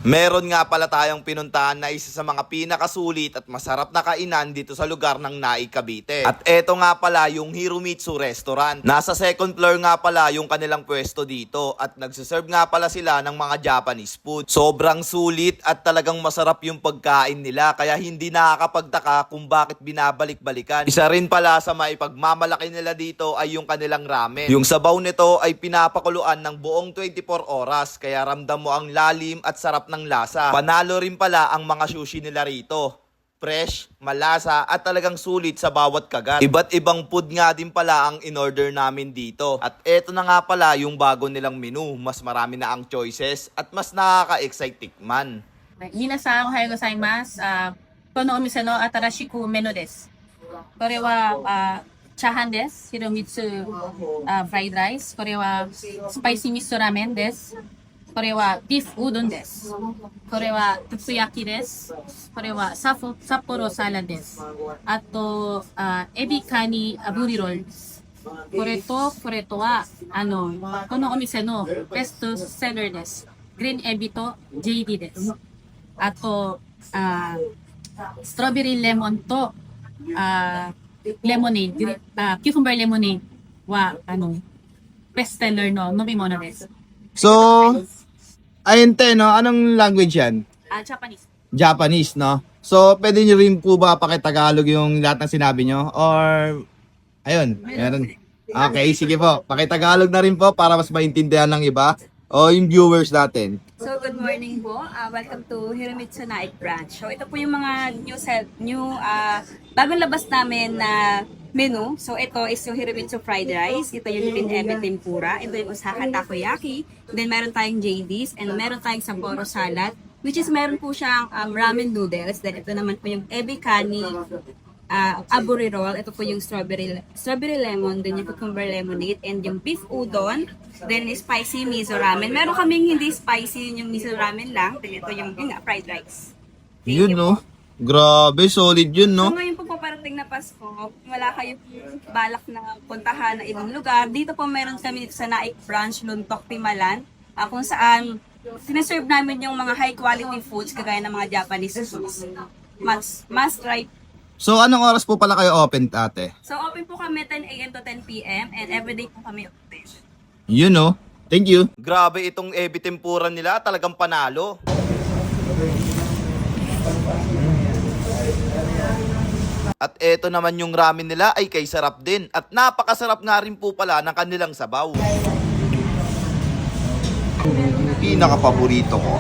Meron nga pala tayong pinuntahan na isa sa mga pinakasulit at masarap na kainan dito sa lugar ng Naik, Cavite. At eto nga pala yung Hiromitsu Restaurant. Nasa second floor nga pala yung kanilang pwesto dito at nagsiserve nga pala sila ng mga Japanese food. Sobrang sulit at talagang masarap yung pagkain nila kaya hindi nakakapagtaka kung bakit binabalik-balikan. Isa rin pala sa maipagmamalaki nila dito ay yung kanilang ramen. Yung sabaw nito ay pinapakuluan ng buong 24 oras kaya ramdam mo ang lalim at sarap ng lasa. Panalo rin pala ang mga sushi nila rito. Fresh, malasa at talagang sulit sa bawat kagat. Iba't ibang food nga din pala ang in-order namin dito. At eto na nga pala yung bago nilang menu. Mas marami na ang choices at mas nakaka-excite tikman. 皆さんおはようございます。このお店の新しくメニューです。これはチャーハンです。ヒロミツフライドライス。これはスパイシー味噌ラーメンです。これはビーフうどんです。これはつつ焼きです。これは札幌サラダです。あと、エビカニ炙りロールです。これとは、このお店のベストセラーです。グリーンエビと JD です。あと、ストロベリーレモンと、レモネード、キュークンバーレモネードは、ベストセラーの飲み物です。So, ayun te, no? Anong language yan? Japanese. Japanese, no? So, pwede nyo rin po ba pakitagalog yung lahat ng sinabi nyo? Or, ayun, meron. Okay, sige po. Pakitagalog na rin po para mas maintindihan ng iba o yung viewers natin. So, good morning po. Welcome to Hiromitsu Naik Branch. So, ito po yung mga bagong labas namin na menu. So, ito is yung Hiromitsu Fried Rice. Ito yung Green Ebi Tempura. Ito yung Osaka Takoyaki. Then, meron tayong JD's and meron tayong Sapporo Salad. Which is, meron po siyang ramen noodles. Then, ito naman po yung Ebi Kani aburi roll. Ito po yung strawberry lemon. Then, yung cucumber lemonade. And yung beef udon. Then, spicy miso ramen. Meron kaming hindi spicy, yung miso ramen lang. Then, ito yung fried rice. Yun, no? Grabe, solid yun, no? So, ngayon po paparating na Pasko, wala kayong balak na puntahan na ibang lugar. Dito po meron kami dito sa Naik Branch, Luntok, Timalan, kung saan sineserve namin yung mga high quality foods kagaya ng mga Japanese foods. Must try. So, anong oras po pala kayo open, ate? So, open po kami 10 a.m. to 10 p.m. and everyday po kami open. Yun, no? Thank you. Grabe itong ebi tempura nila, talagang panalo. At eto naman yung ramen nila ay kay sarap din. At napakasarap nga rin po pala ng kanilang sabaw. Yung pinaka-paborito ko.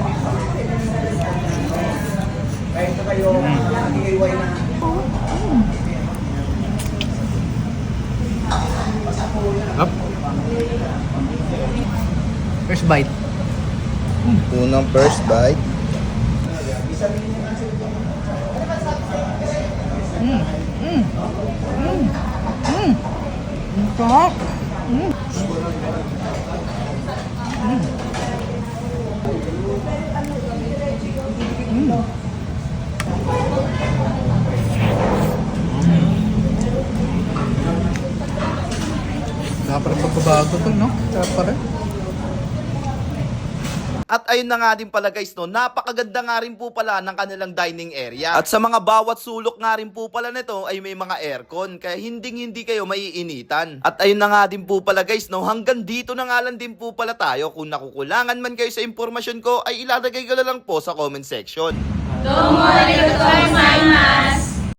First bite. Unang first bite. Sarap. Sarap pa rin pagbabago to, no? Sarap pa rin. At ayun na nga din pala guys, no, napakaganda nga rin po pala ng kanilang dining area. At sa mga bawat sulok nga rin po pala nito ay may mga aircon, kaya hindi kayo maiinitan. At ayun na nga din po pala guys, no, hanggang dito na nga lang din po pala tayo. Kung nakukulangan man kayo sa impormasyon ko, ay ilalagay ko na lang po sa comment section. Domo arigatou gozaimasu.